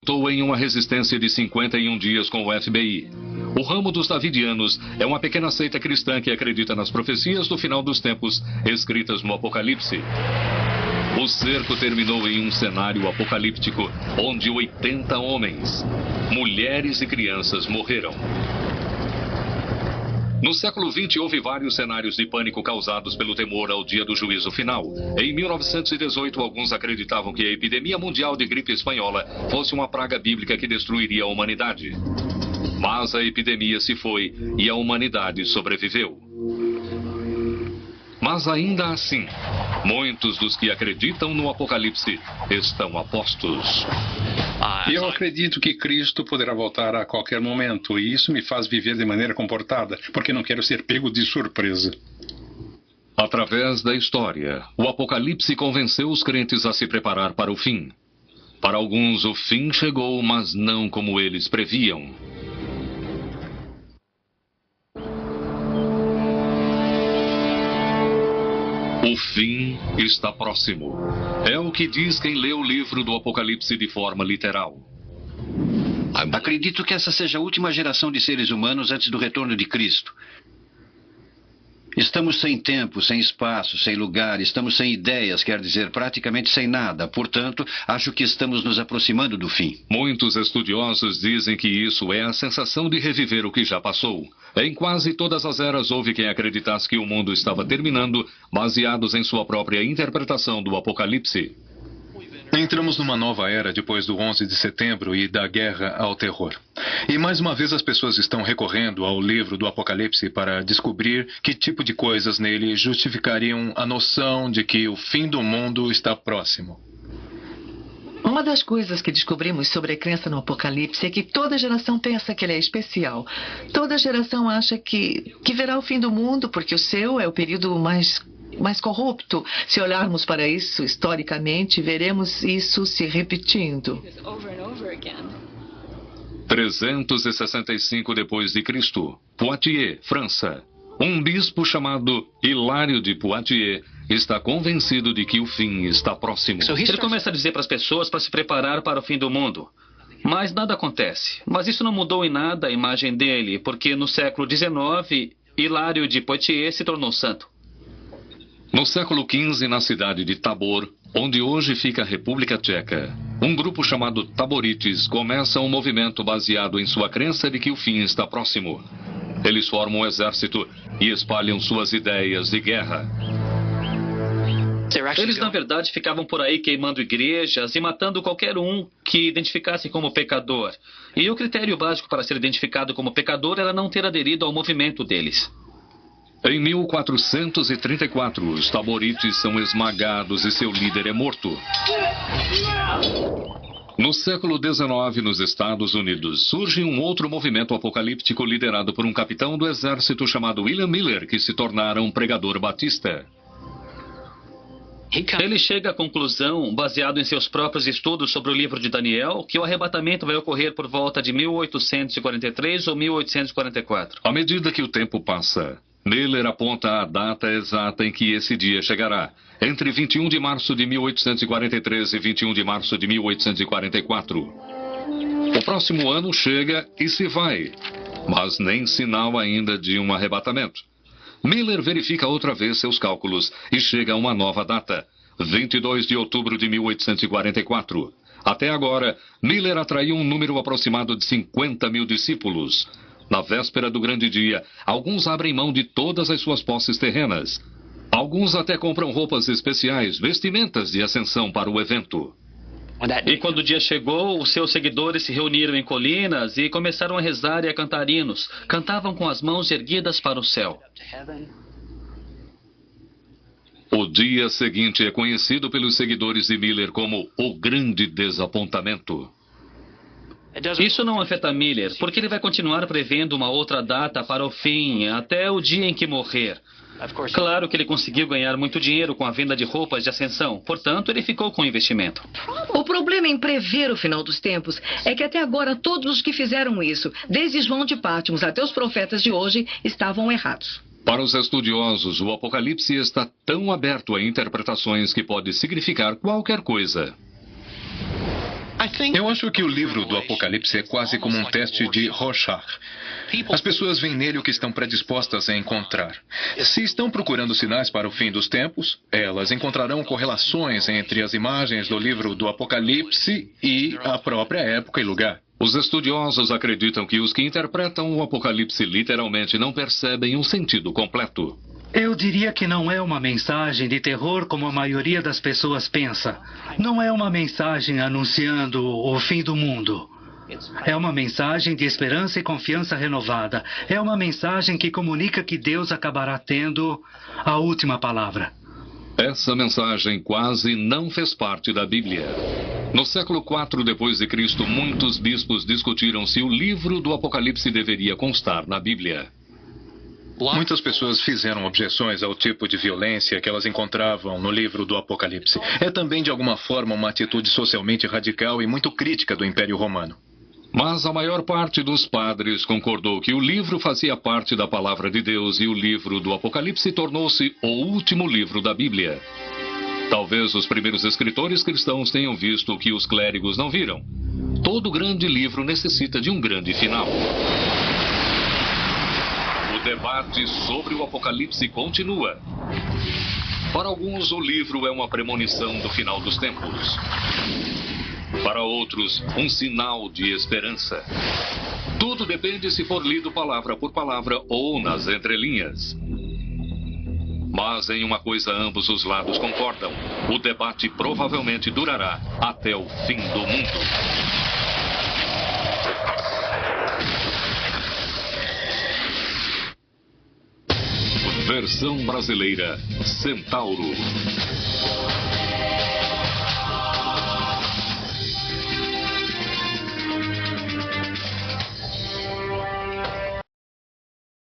Estou em uma resistência de 51 dias com o FBI. O ramo dos Davidianos é uma pequena seita cristã que acredita nas profecias do final dos tempos escritas no Apocalipse. O cerco terminou em um cenário apocalíptico onde 80 homens, mulheres e crianças morreram. No século XX, houve vários cenários de pânico causados pelo temor ao dia do juízo final. Em 1918, alguns acreditavam que a epidemia mundial de gripe espanhola fosse uma praga bíblica que destruiria a humanidade. Mas a epidemia se foi e a humanidade sobreviveu. Mas ainda assim, muitos dos que acreditam no Apocalipse estão a postos. Eu acredito que Cristo poderá voltar a qualquer momento, e isso me faz viver de maneira comportada, porque não quero ser pego de surpresa. Através da história, o Apocalipse convenceu os crentes a se preparar para o fim. Para alguns, o fim chegou, mas não como eles previam. O fim está próximo. É o que diz quem lê o livro do Apocalipse de forma literal. Acredito que essa seja a última geração de seres humanos antes do retorno de Cristo. Estamos sem tempo, sem espaço, sem lugar, estamos sem ideias, quer dizer, praticamente sem nada. Portanto, acho que estamos nos aproximando do fim. Muitos estudiosos dizem que isso é a sensação de reviver o que já passou. Em quase todas as eras houve quem acreditasse que o mundo estava terminando, baseados em sua própria interpretação do Apocalipse. Entramos numa nova era depois do 11 de setembro e da guerra ao terror. E mais uma vez as pessoas estão recorrendo ao livro do Apocalipse para descobrir que tipo de coisas nele justificariam a noção de que o fim do mundo está próximo. Uma das coisas que descobrimos sobre a crença no Apocalipse é que toda geração pensa que ele é especial. Toda geração acha que verá o fim do mundo porque o seu é o período mais corrupto. Se olharmos para isso historicamente, veremos isso se repetindo. 365 depois de Cristo, Poitiers, França. Um bispo chamado Hilário de Poitiers está convencido de que o fim está próximo. Ele começa a dizer para as pessoas para se preparar para o fim do mundo. Mas nada acontece. Mas isso não mudou em nada a imagem dele, porque no século XIX, Hilário de Poitiers se tornou santo. No século XV, na cidade de Tabor, onde hoje fica a República Tcheca, um grupo chamado Taborites começa um movimento baseado em sua crença de que o fim está próximo. Eles formam um exército e espalham suas ideias de guerra. Eles, na verdade, ficavam por aí queimando igrejas e matando qualquer um que identificasse como pecador. E o critério básico para ser identificado como pecador era não ter aderido ao movimento deles. Em 1434, os Taborites são esmagados e seu líder é morto. No século XIX, nos Estados Unidos, surge um outro movimento apocalíptico liderado por um capitão do exército chamado William Miller, que se tornara um pregador batista. Ele chega à conclusão, baseado em seus próprios estudos sobre o livro de Daniel, que o arrebatamento vai ocorrer por volta de 1843 ou 1844. À medida que o tempo passa, Miller aponta a data exata em que esse dia chegará, entre 21 de março de 1843 e 21 de março de 1844. O próximo ano chega e se vai, mas nem sinal ainda de um arrebatamento. Miller verifica outra vez seus cálculos e chega a uma nova data, 22 de outubro de 1844. Até agora, Miller atraiu um número aproximado de 50 mil discípulos. Na véspera do grande dia, alguns abrem mão de todas as suas posses terrenas. Alguns até compram roupas especiais, vestimentas de ascensão para o evento. E quando o dia chegou, os seus seguidores se reuniram em colinas e começaram a rezar e a cantar hinos. Cantavam com as mãos erguidas para o céu. O dia seguinte é conhecido pelos seguidores de Miller como o Grande Desapontamento. Isso não afeta Miller, porque ele vai continuar prevendo uma outra data para o fim, até o dia em que morrer. Claro que ele conseguiu ganhar muito dinheiro com a venda de roupas de ascensão, portanto, ele ficou com o investimento. O problema em prever o final dos tempos é que até agora todos os que fizeram isso, desde João de Pátmos até os profetas de hoje, estavam errados. Para os estudiosos, o Apocalipse está tão aberto a interpretações que pode significar qualquer coisa. Eu acho que o livro do Apocalipse é quase como um teste de Rorschach. As pessoas veem nele o que estão predispostas a encontrar. Se estão procurando sinais para o fim dos tempos, elas encontrarão correlações entre as imagens do livro do Apocalipse e a própria época e lugar. Os estudiosos acreditam que os que interpretam o Apocalipse literalmente não percebem o sentido completo. Eu diria que não é uma mensagem de terror como a maioria das pessoas pensa. Não é uma mensagem anunciando o fim do mundo. É uma mensagem de esperança e confiança renovada. É uma mensagem que comunica que Deus acabará tendo a última palavra. Essa mensagem quase não fez parte da Bíblia. No século IV d.C., muitos bispos discutiram se o livro do Apocalipse deveria constar na Bíblia. Muitas pessoas fizeram objeções ao tipo de violência que elas encontravam no livro do Apocalipse. É também, de alguma forma, uma atitude socialmente radical e muito crítica do Império Romano. Mas a maior parte dos padres concordou que o livro fazia parte da palavra de Deus e o livro do Apocalipse tornou-se o último livro da Bíblia. Talvez os primeiros escritores cristãos tenham visto o que os clérigos não viram. Todo grande livro necessita de um grande final. O debate sobre o Apocalipse continua. Para alguns, o livro é uma premonição do final dos tempos. Para outros, um sinal de esperança. Tudo depende se for lido palavra por palavra ou nas entrelinhas. Mas em uma coisa ambos os lados concordam. O debate provavelmente durará até o fim do mundo. Versão brasileira, Centauro.